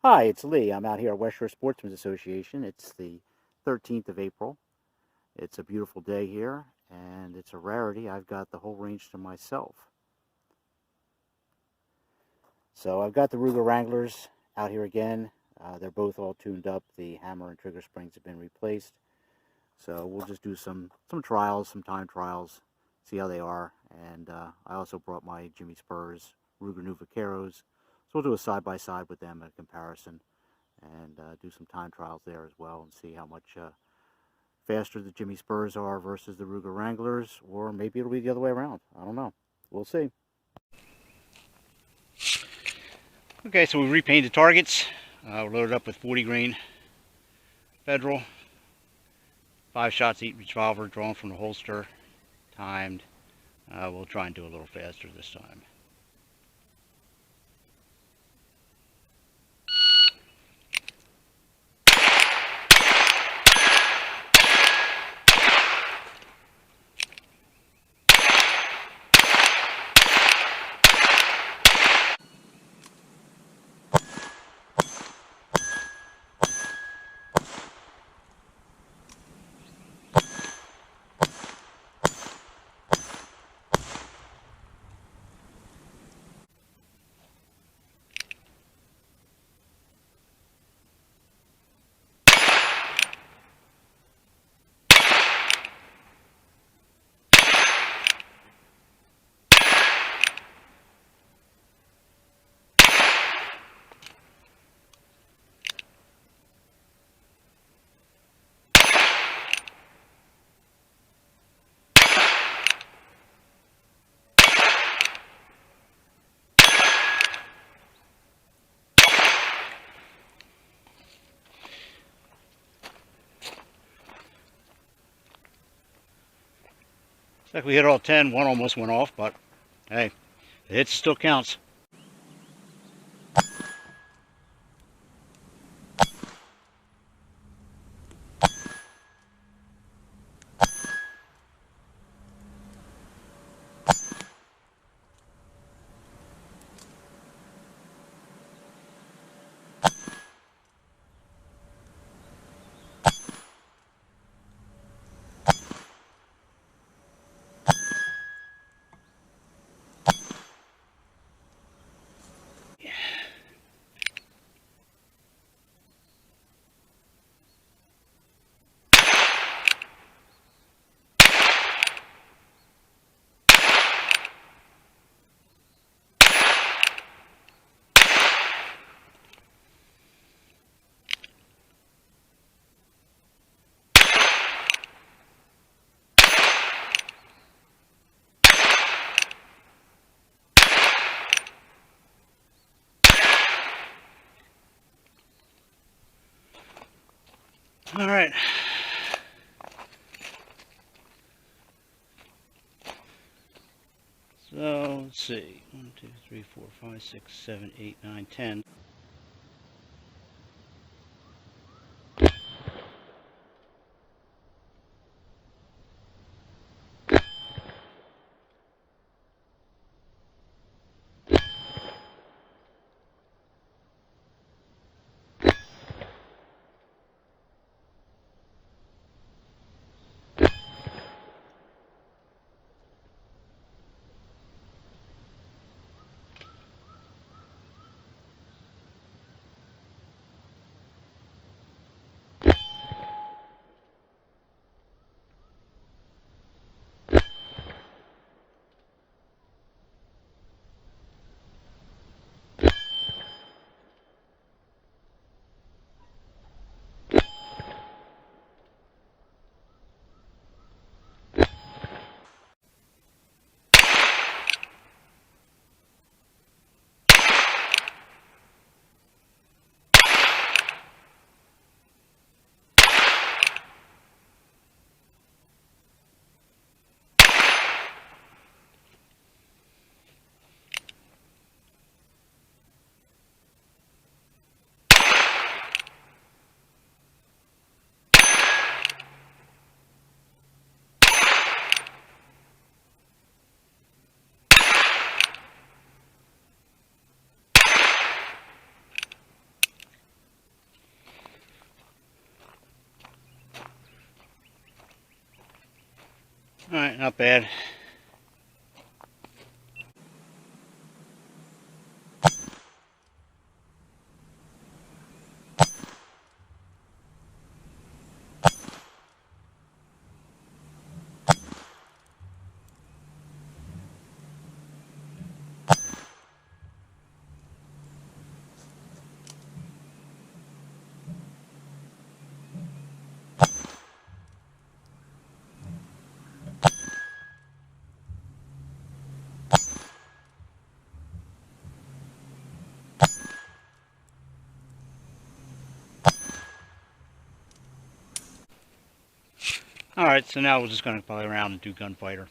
Hi, it's Lee. I'm out here at West Shore Sportsman's Association. It's the 13th of April. It's a beautiful day here, and it's a rarity. I've got the whole range to myself. So I've got the Ruger Wranglers out here again. They're both all tuned up. The hammer and trigger springs have been replaced. So we'll just do some trials, some time trials, see how they are. And I also brought my Jimmy Spurs Ruger New Vaqueros. So we'll do a side-by-side with them, a comparison, and do some time trials there as well and see how much faster the Jimmy Spurs are versus the Ruger Wranglers, or maybe it'll be the other way around. I don't know. We'll see. Okay, so we repainted targets. We're loaded up with 40 grain Federal. 5 shots each revolver drawn from the holster, timed. We'll try and do a little faster this time. Looks like we hit all 10. One almost went off, but hey, the hit still counts. All right. So let's see. 1, 2, 3, 4, 5, 6, 7, 8, 9, 10. Alright, not bad. Alright, so now we're just going to play around and do Gunfighter.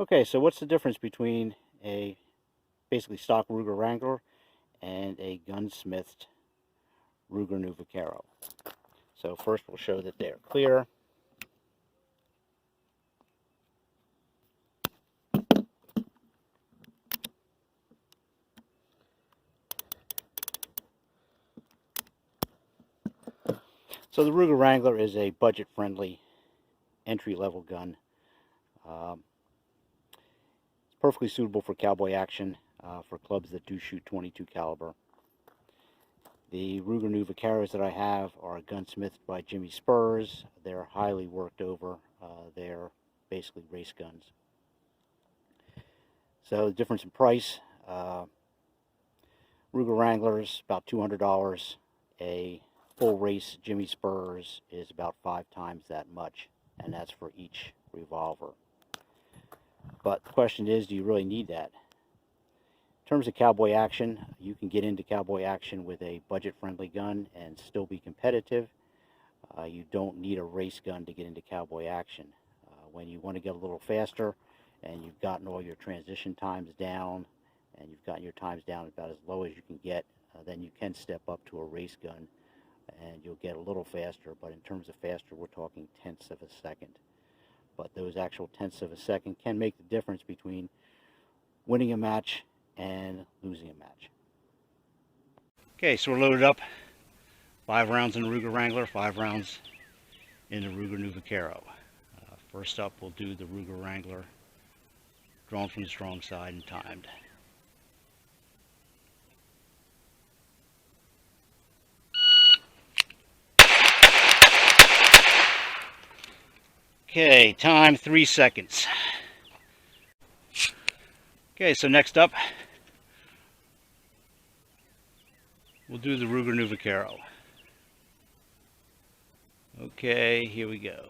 Okay, so what's the difference between a basically stock Ruger Wrangler and a gunsmithed Ruger New Vaquero? So first we'll show that they're clear. So the Ruger Wrangler is a budget-friendly entry-level gun. It's perfectly suitable for cowboy action for clubs that do shoot .22 caliber. The Ruger New Vaqueros that I have are gunsmithed by Jimmy Spurs. They're highly worked over. They're basically race guns. So the difference in price, Ruger Wranglers about $200. A full race Jimmy Spurs is about 5 times that much, and that's for each revolver. But the question is, do you really need that? In terms of cowboy action, you can get into cowboy action with a budget-friendly gun and still be competitive. You don't need a race gun to get into cowboy action. When you want to get a little faster and you've gotten all your transition times down and you've gotten your times down about as low as you can get, then you can step up to a race gun and you'll get a little faster. But in terms of faster, we're talking tenths of a second. But those actual tenths of a second can make the difference between winning a match and losing a match. Okay, so we're loaded up. 5 rounds in the Ruger Wrangler, 5 rounds in the Ruger New Vaquero. First up, we'll do the Ruger Wrangler, drawn from the strong side and timed. Okay, time 3 seconds. Okay, so next up, we'll do the Ruger New Vaquero. Okay, here we go.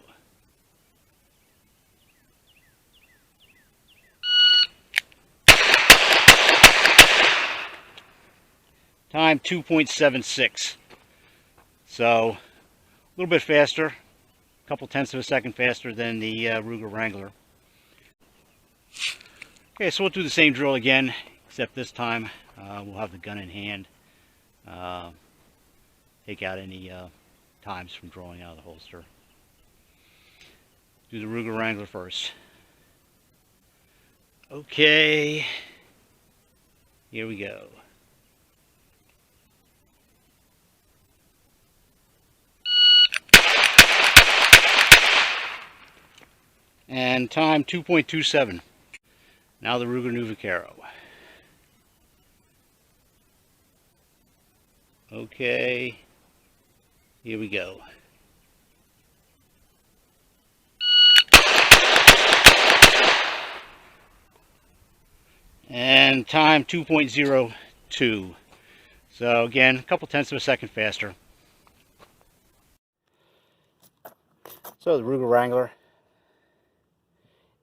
Time 2.76. So a little bit faster, a couple tenths of a second faster than the Ruger Wrangler. Okay, so we'll do the same drill again, except this time we'll have the gun in hand. take out any times from drawing out of the holster. Do the Ruger Wrangler first. Okay, here we go. And time 2.27. Now the Ruger New Vaquero. Okay, here we go. And time 2.02. So again, a couple tenths of a second faster. So the Ruger Wrangler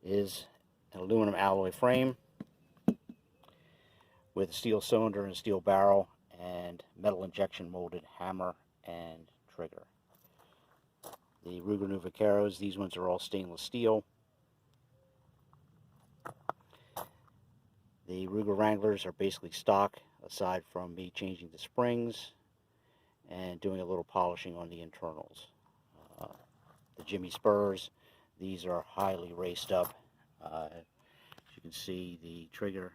is an aluminum alloy frame with a steel cylinder and a steel barrel and metal injection molded hammer and trigger. The Ruger New Vaqueros, these ones are all stainless steel. The Ruger Wranglers are basically stock, aside from me changing the springs and doing a little polishing on the internals. The Jimmy Spurs, these are highly raced up. As you can see, the trigger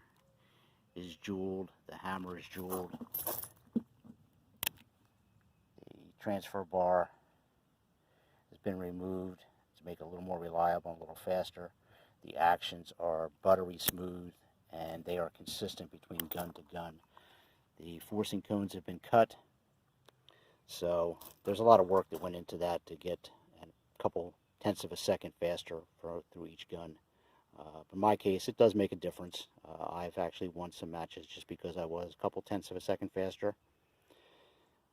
is jeweled, the hammer is jeweled, the transfer bar has been removed to make it a little more reliable and a little faster. The actions are buttery smooth and they are consistent between gun to gun. The forcing cones have been cut, so there's a lot of work that went into that to get a couple tenths of a second faster through each gun. In my case, it does make a difference. I've actually won some matches just because I was a couple tenths of a second faster.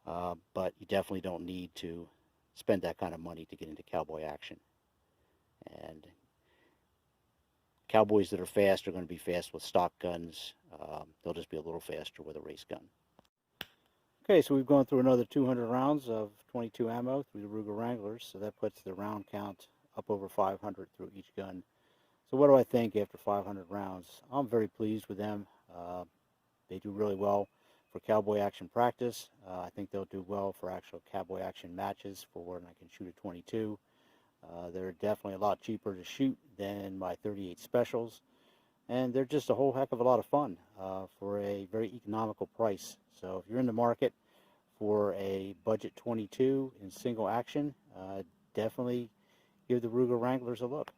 But you definitely don't need to spend that kind of money to get into cowboy action. And cowboys that are fast are going to be fast with stock guns. They'll just be a little faster with a race gun. Okay, so we've gone through another 200 rounds of 22 ammo through the Ruger Wranglers, so that puts the round count up over 500 through each gun. So what do I think after 500 rounds? I'm very pleased with them. They do really well for cowboy action practice. I think they'll do well for actual cowboy action matches for when I can shoot a 22. They're definitely a lot cheaper to shoot than my 38 specials, and they're just a whole heck of a lot of fun for a very economical price. So if you're in the market for a budget 22 in single action, definitely give the Ruger Wranglers a look.